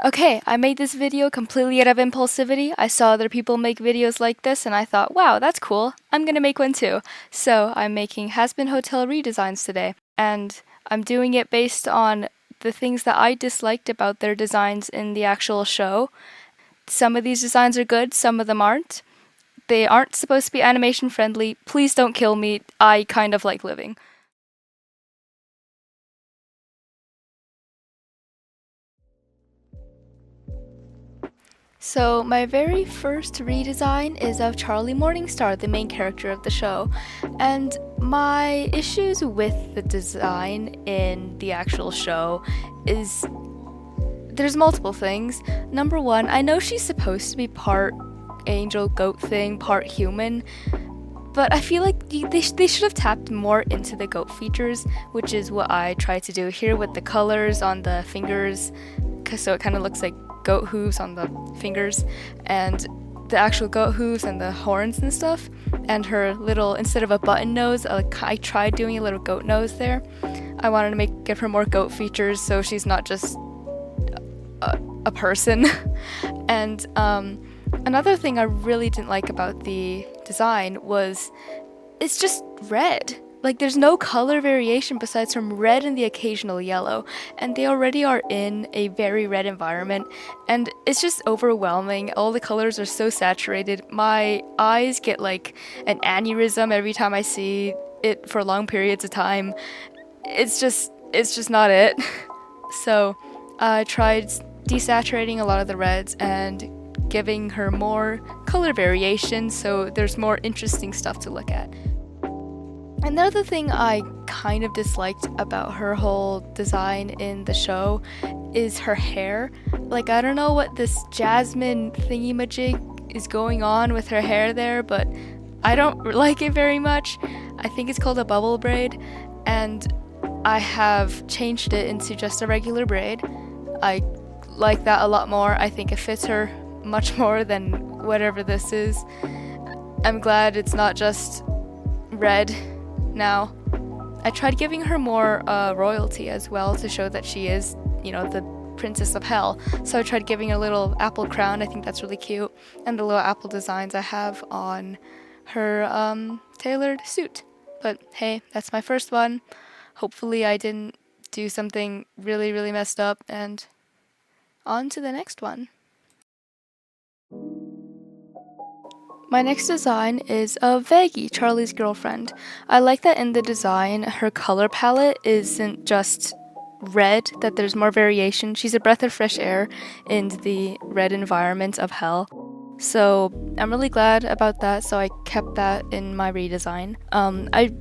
Okay, I made this video completely out of impulsivity. I saw other people make videos like this and I thought, wow, that's cool. I'm gonna make one too. So I'm making Hazbin Hotel redesigns today. And I'm doing it based on the things that I disliked about their designs in the actual show. Some of these designs are good, some of them aren't. They aren't supposed to be animation friendly. Please don't kill me. I kind of like living. So my very first redesign is of Charlie Morningstar, the main character of the show. And my issues with the design in the actual show is there's multiple things. Number one, I know she's supposed to be part angel goat thing, part human, but I feel like they should have tapped more into the goat features, which is what I tried to do here with the colors on the fingers, so it kind of looks like goat hooves on the fingers, and the actual goat hooves and the horns and stuff, and her little, instead of a button nose, I tried doing a little goat nose there. I wanted to give her more goat features so she's not just a person. And another thing I really didn't like about the design was it's just red. Like, there's no color variation besides from red and the occasional yellow, and they already are in a very red environment, and it's just overwhelming. All the colors are so saturated. My eyes get like an aneurysm every time I see it for long periods of time. It's just not it. So I tried desaturating a lot of the reds and giving her more color variation so there's more interesting stuff to look at. Another thing I kind of disliked about her whole design in the show is her hair. Like, I don't know what this jasmine thingy-majig is going on with her hair there, but I don't like it very much. I think it's called a bubble braid, and I have changed it into just a regular braid. I like that a lot more. I think it fits her much more than whatever this is. I'm glad it's not just red now. I tried giving her more royalty as well to show that she is, the princess of hell. So I tried giving her a little apple crown. I think that's really cute. And the little apple designs I have on her tailored suit. But hey, that's my first one. Hopefully I didn't do something really, really messed up, and on to the next one. My next design is of Vaggie, Charlie's girlfriend. I like that in the design, her color palette isn't just red, that there's more variation. She's a breath of fresh air in the red environment of hell. So I'm really glad about that, so I kept that in my redesign. I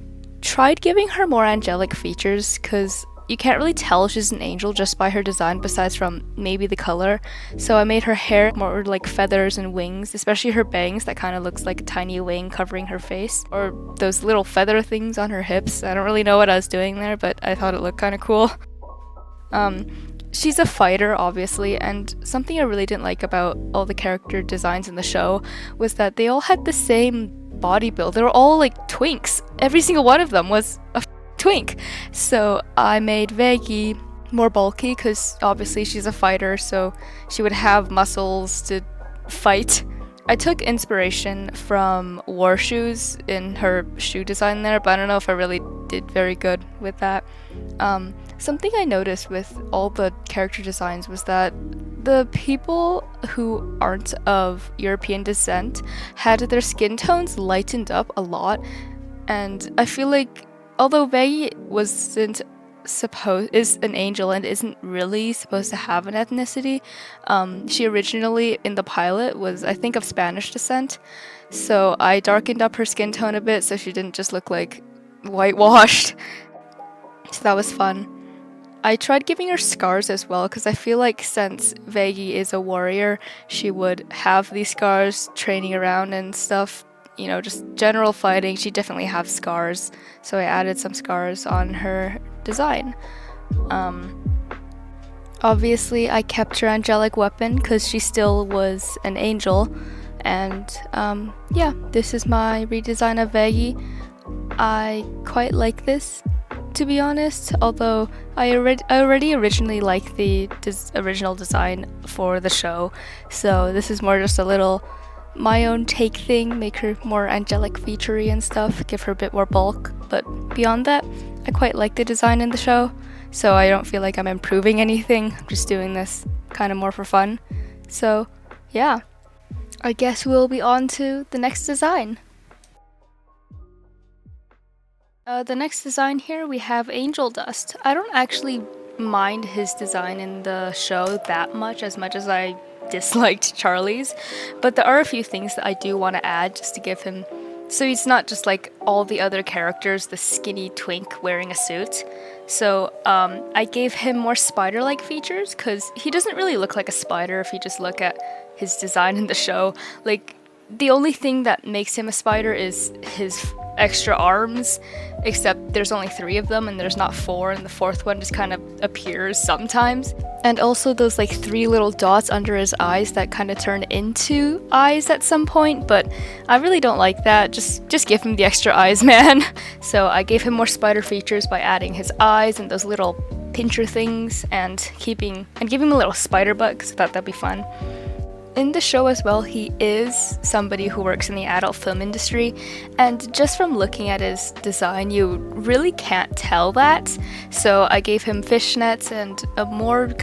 tried giving her more angelic features because you can't really tell she's an angel just by her design besides from maybe the color. So I made her hair more like feathers and wings, especially her bangs that kind of looks like a tiny wing covering her face, or those little feather things on her hips. I don't really know what I was doing there, but I thought it looked kind of cool. She's a fighter, obviously, and something I really didn't like about all the character designs in the show was that they all had the same body build. They were all like twinks. Every single one of them was a twink. So I made Vaggie more bulky because obviously she's a fighter, so she would have muscles to fight. I took inspiration from War Shoes in her shoe design there, but I don't know if I really did very good with that. Something I noticed with all the character designs was that the people who aren't of European descent had their skin tones lightened up a lot, and I feel like although Vaggie is an angel and isn't really supposed to have an ethnicity, she originally in the pilot was, I think, of Spanish descent, so I darkened up her skin tone a bit so she didn't just look like whitewashed. So that was fun. I tried giving her scars as well because I feel like since Vaggie is a warrior, she would have these scars training around and stuff. Just general fighting, she definitely have scars, so I added some scars on her design. Obviously I kept her angelic weapon because she still was an angel, and yeah, this is my redesign of Vaggie. I quite like this. to be honest, although I already originally liked the original design for the show, so this is more just a little my own take thing, make her more angelic featurey and stuff, give her a bit more bulk, but beyond that, I quite like the design in the show, so I don't feel like I'm improving anything, I'm just doing this kind of more for fun. So yeah, I guess we'll be on to the next design. The next design here we have Angeldust. I don't actually mind his design in the show that much as I disliked Charlie's, but there are a few things that I do want to add just to give him, so he's not just like all the other characters, the skinny twink wearing a suit. So I gave him more spider-like features because he doesn't really look like a spider if you just look at his design in the show. Like, the only thing that makes him a spider is his extra arms, except there's only 3 of them and there's not 4, and the 4th one just kind of appears sometimes. And also those like 3 little dots under his eyes that kind of turn into eyes at some point, but I really don't like that. Just give him the extra eyes, man. So I gave him more spider features by adding his eyes and those little pincher things and giving him a little spider butt because I thought that'd be fun. In the show as well, he is somebody who works in the adult film industry, and just from looking at his design, you really can't tell that. So I gave him fishnets and a more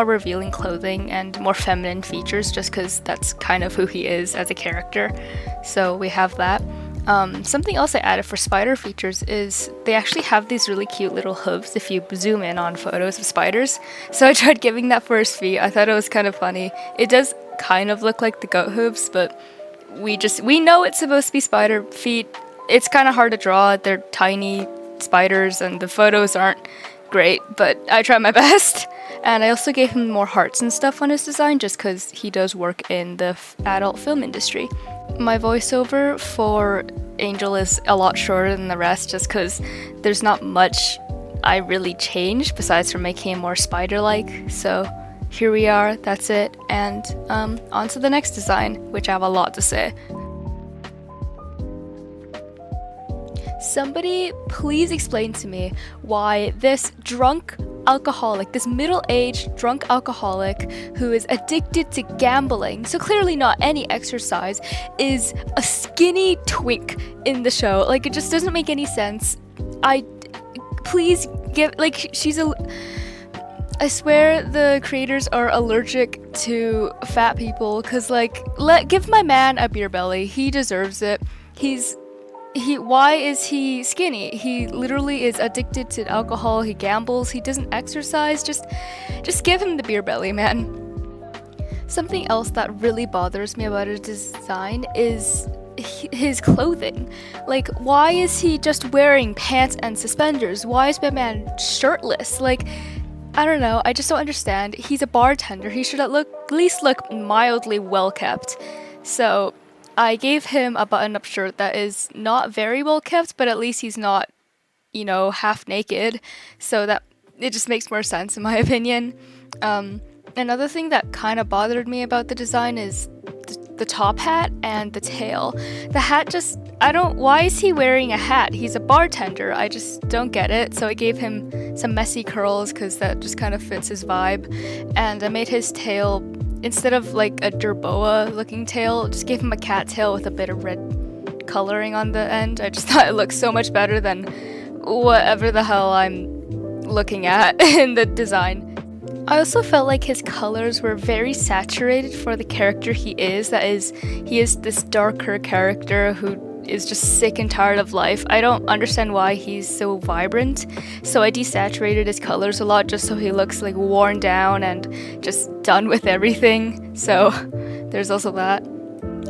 revealing clothing and more feminine features, just because that's kind of who he is as a character. So we have that. Something else I added for spider features is they actually have these really cute little hooves if you zoom in on photos of spiders. So I tried giving that for his feet. I thought it was kind of funny. It does kind of look like the goat hooves, but we know it's supposed to be spider feet. It's kind of hard to draw. They're tiny spiders and the photos aren't great, but I try my best. And I also gave him more hearts and stuff on his design just because he does work in the adult film industry. My voiceover for Angel is a lot shorter than the rest just because there's not much I really changed besides from making him more spider-like. So here we are, that's it, and on to the next design, which I have a lot to say. Somebody please explain to me why this drunk alcoholic, this middle-aged drunk alcoholic who is addicted to gambling, so clearly not any exercise, is a skinny twink in the show. Like, it just doesn't make any sense. Please give, like, I swear the creators are allergic to fat people, cause like, give my man a beer belly. He deserves it. Why is he skinny? He literally is addicted to alcohol. He gambles. He doesn't exercise. Just give him the beer belly, man. Something else that really bothers me about his design is his clothing. Like, why is he just wearing pants and suspenders? Why is my man shirtless? Like, I don't know, I just don't understand. He's a bartender, he should at least look mildly well kept. So I gave him a button-up shirt that is not very well kept, but at least he's not, half naked. So that it just makes more sense in my opinion. Another thing that kind of bothered me about the design is the top hat and the tail. The hat why is he wearing a hat? He's a bartender. I just don't get it. So I gave him some messy curls because that just kind of fits his vibe. And I made his tail, instead of like a jerboa looking tail, just gave him a cat tail with a bit of red coloring on the end. I just thought it looked so much better than whatever the hell I'm looking at in the design. I also felt like his colors were very saturated for the character he is. That is, he is this darker character who is just sick and tired of life. I don't understand why he's so vibrant, so I desaturated his colors a lot just so he looks like worn down and just done with everything. So there's also that.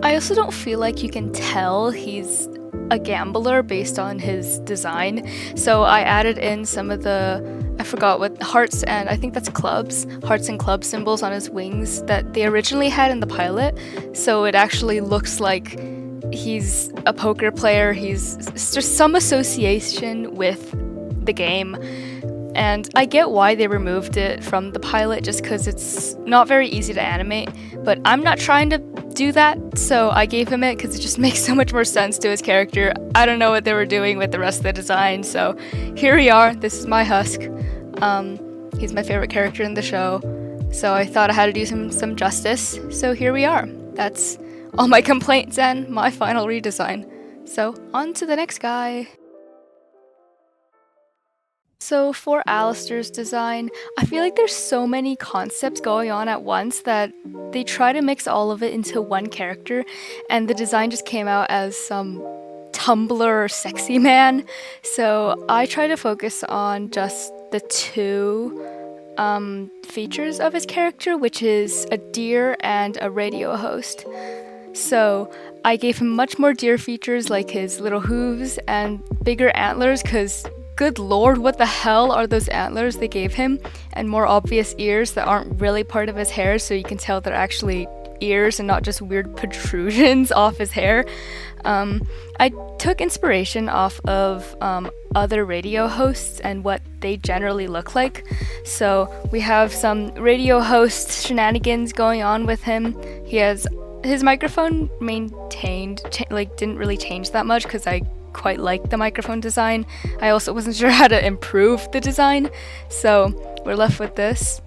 I also don't feel like you can tell he's a gambler based on his design, so I added in some of I forgot what hearts, and I think that's hearts and club symbols on his wings that they originally had in the pilot, so it actually looks like he's a poker player. He's just some association with the game. And I get why they removed it from the pilot, just because it's not very easy to animate, but I'm not trying to do that, so I gave him it because it just makes so much more sense to his character. I don't know what they were doing with the rest of the design, so here we are. This is my Husk. He's my favorite character in the show, so I thought I had to do some justice, so here we are. That's all my complaints and my final redesign. So on to the next guy. So for Alastor's design, I feel like there's so many concepts going on at once that they try to mix all of it into one character, and the design just came out as some Tumblr sexy man. So I try to focus on just the two features of his character, which is a deer and a radio host. So I gave him much more deer features, like his little hooves and bigger antlers, because good lord, what the hell are those antlers they gave him? And more obvious ears that aren't really part of his hair, so you can tell they're actually ears and not just weird protrusions off his hair. I took inspiration off of other radio hosts and what they generally look like. So we have some radio host shenanigans going on with him. He has his microphone maintained, didn't really change that much because I quite like the microphone design. I also wasn't sure how to improve the design, so we're left with this.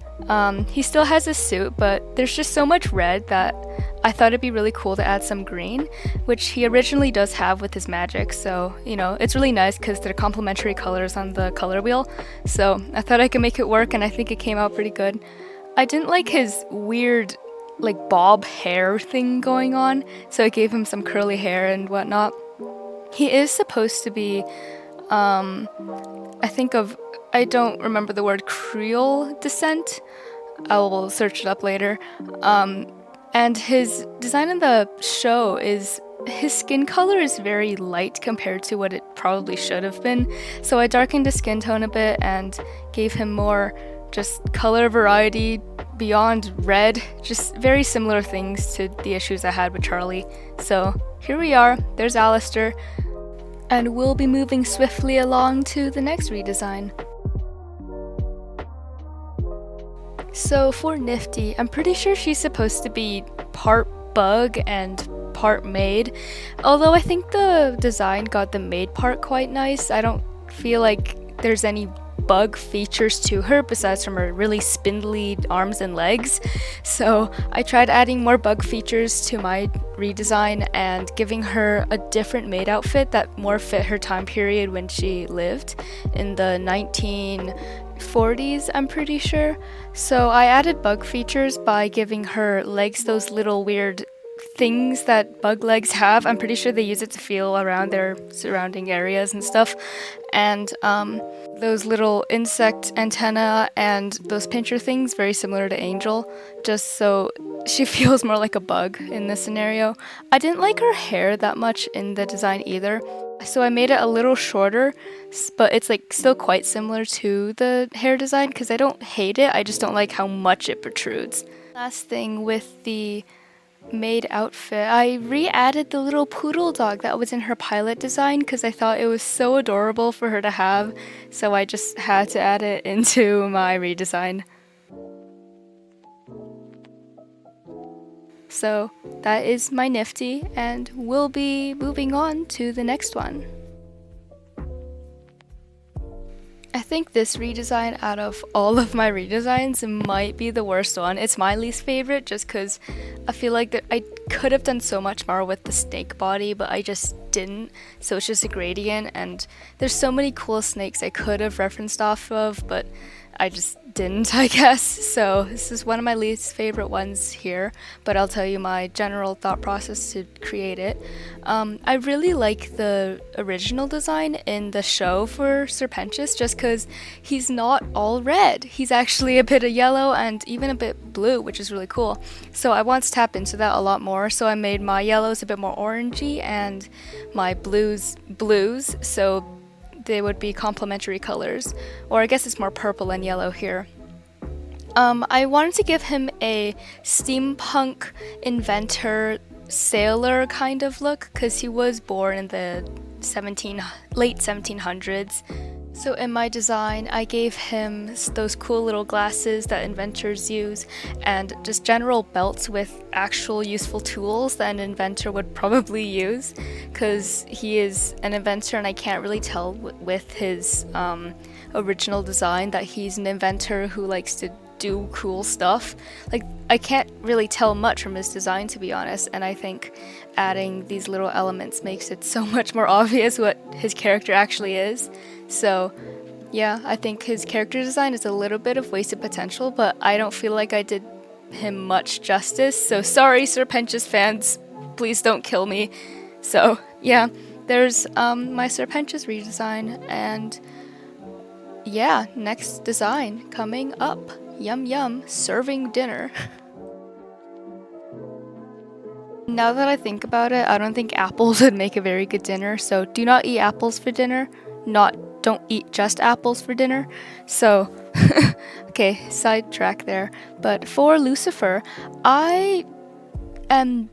He still has a suit, but there's just so much red that I thought it'd be really cool to add some green, which he originally does have with his magic, so you know, it's really nice because they're complementary colors on the color wheel, so I thought I could make it work, and I think it came out pretty good. I didn't like his weird like bob hair thing going on, so I gave him some curly hair and whatnot. He is supposed to be, I don't remember the word, Creole descent. I will search it up later. And his design in the show is, his skin color is very light compared to what it probably should have been. So I darkened his skin tone a bit and gave him more just color variety beyond red, just very similar things to the issues I had with Charlie. So here we are, there's Alastor, and we'll be moving swiftly along to the next redesign. So for Niffty, I'm pretty sure she's supposed to be part bug and part maid, although I think the design got the maid part quite nice. I don't feel like there's any bug features to her besides from her really spindly arms and legs, so I tried adding more bug features to my redesign and giving her a different maid outfit that more fit her time period when she lived in the 1940s, I'm pretty sure. So I added bug features by giving her legs those little weird things that bug legs have. I'm pretty sure they use it to feel around their surrounding areas and stuff, and those little insect antenna and those pincher things, very similar to Angel, just so she feels more like a bug in this scenario. I didn't like her hair that much in the design either, so I made it a little shorter, but it's like still quite similar to the hair design because I don't hate it, I just don't like how much it protrudes. Last thing with the maid outfit, I re-added the little poodle dog that was in her pilot design because I thought it was so adorable for her to have, so I just had to add it into my redesign. So that is my Niffty, and we'll be moving on to the next one. I think this redesign out of all of my redesigns might be the worst one. It's my least favorite just because I feel like that I could have done so much more with the snake body, but I just didn't. So it's just a gradient, and there's so many cool snakes I could have referenced off of, but I just didn't, I guess. So this is one of my least favorite ones here, but I'll tell you my general thought process to create it. I really like the original design in the show for Sir Pentious just because he's not all red. He's actually a bit of yellow and even a bit blue, which is really cool. So I want to tap into that a lot more, so I made my yellows a bit more orangey and my blues, so they would be complementary colors, or I guess it's more purple and yellow here. I wanted to give him a steampunk inventor sailor kind of look because he was born in the late 1700s, So in my design, I gave him those cool little glasses that inventors use, and just general belts with actual useful tools that an inventor would probably use, because he is an inventor and I can't really tell with his original design that he's an inventor who likes to do cool stuff. Like, I can't really tell much from his design, to be honest, and I think adding these little elements makes it so much more obvious what his character actually is. So yeah, I think his character design is a little bit of wasted potential, but I don't feel like I did him much justice, so sorry, Sir Pentious fans, please don't kill me. So yeah, there's my Sir Pentious redesign, and yeah, next design coming up. Yum yum, serving dinner. Now that I think about it, I don't think apples would make a very good dinner, so do not eat apples for dinner. Don't eat just apples for dinner. So, okay, sidetrack there. But for Lucifer, I am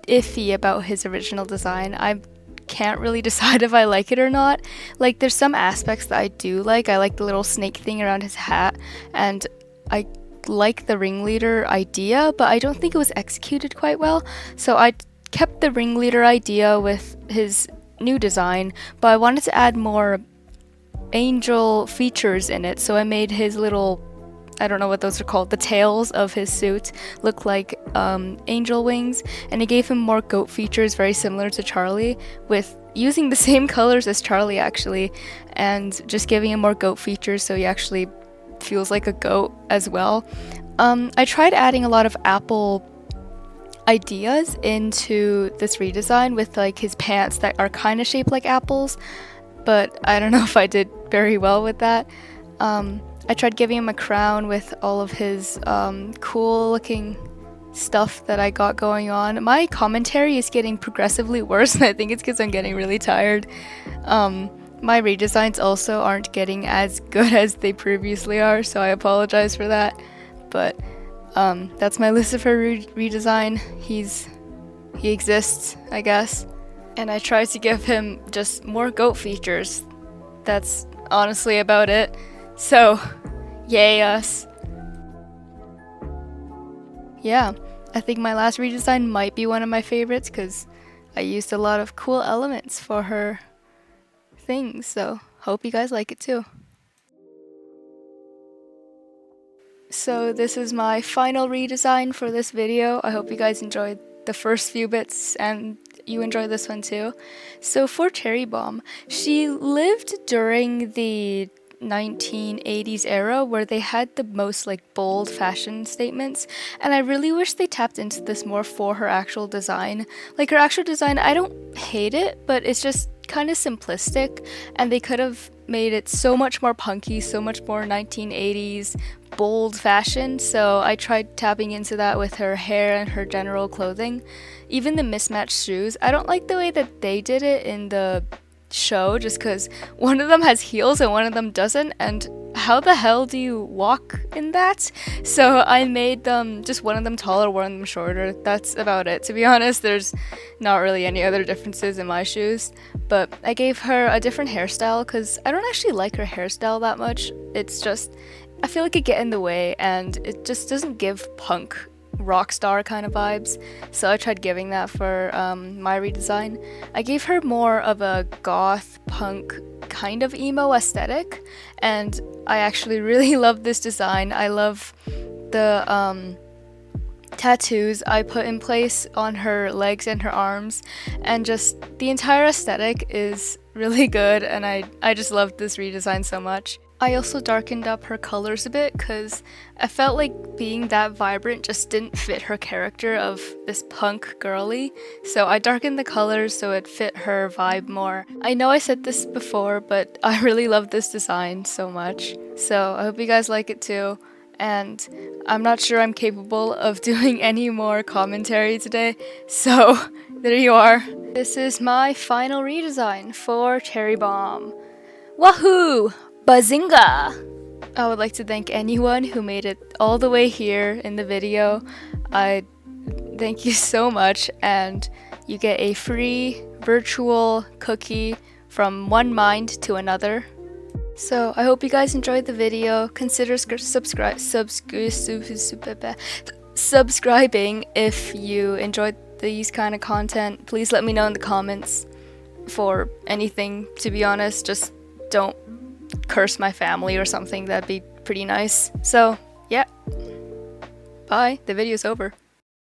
iffy about his original design. I can't really decide if I like it or not. Like, there's some aspects that I do like. I like the little snake thing around his hat, and I like the ringleader idea, but I don't think it was executed quite well. So I kept the ringleader idea with his new design, but I wanted to add more angel features in it, so I made his little, I don't know what those are called, the tails of his suit look like angel wings, and I gave him more goat features very similar to Charlie, with using the same colors as Charlie actually, and just giving him more goat features so he actually feels like a goat as well. I tried adding a lot of apple ideas into this redesign with like his pants that are kind of shaped like apples, but I don't know if I did very well with that. I tried giving him a crown with all of his cool looking stuff that I got going on. My commentary is getting progressively worse, and I think it's because I'm getting really tired. My redesigns also aren't getting as good as they previously are, so I apologize for that. But that's my Lucifer redesign. He exists, I guess. And I tried to give him just more goat features. That's honestly about it. So, yay us. Yeah, I think my last redesign might be one of my favorites because I used a lot of cool elements for her things, so hope you guys like it too. So this is my final redesign for this video. I hope you guys enjoyed the first few bits and you enjoy this one too. So for Cherri Bomb, she lived during the 1980s era where they had the most like bold fashion statements, and I really wish they tapped into this more for her actual design. Like, her actual design, I don't hate it, but it's just kind of simplistic, and they could have made it so much more punky, so much more 1980s bold fashion. So I tried tapping into that with her hair and her general clothing. Even the mismatched shoes, I don't like the way that they did it in the show, just because one of them has heels and one of them doesn't, and how the hell do you walk in that? So I made them, just one of them taller, one of them shorter. That's about it. To be honest, there's not really any other differences in my shoes, but I gave her a different hairstyle because I don't actually like her hairstyle that much. It's just, I feel like it get in the way and it just doesn't give punk rock star kind of vibes, so I tried giving that for my redesign. I gave her more of a goth punk kind of emo aesthetic, and I actually really love this design. I love the tattoos I put in place on her legs and her arms, and just the entire aesthetic is really good, and I just love this redesign so much. I also darkened up her colors a bit because I felt like being that vibrant just didn't fit her character of this punk girly, so I darkened the colors so it fit her vibe more. I know I said this before, but I really love this design so much, so I hope you guys like it too, and I'm not sure I'm capable of doing any more commentary today, so there you are. This is my final redesign for Cherri Bomb. Wahoo! Bazinga! I would like to thank anyone who made it all the way here in the video. I thank you so much, and you get a free virtual cookie from one mind to another. So I hope you guys enjoyed the video. Consider subscribing if you enjoyed these kind of content. Please let me know in the comments for anything, to be honest. Just don't curse my family or something. That'd be pretty nice. So yeah, bye. The video's over.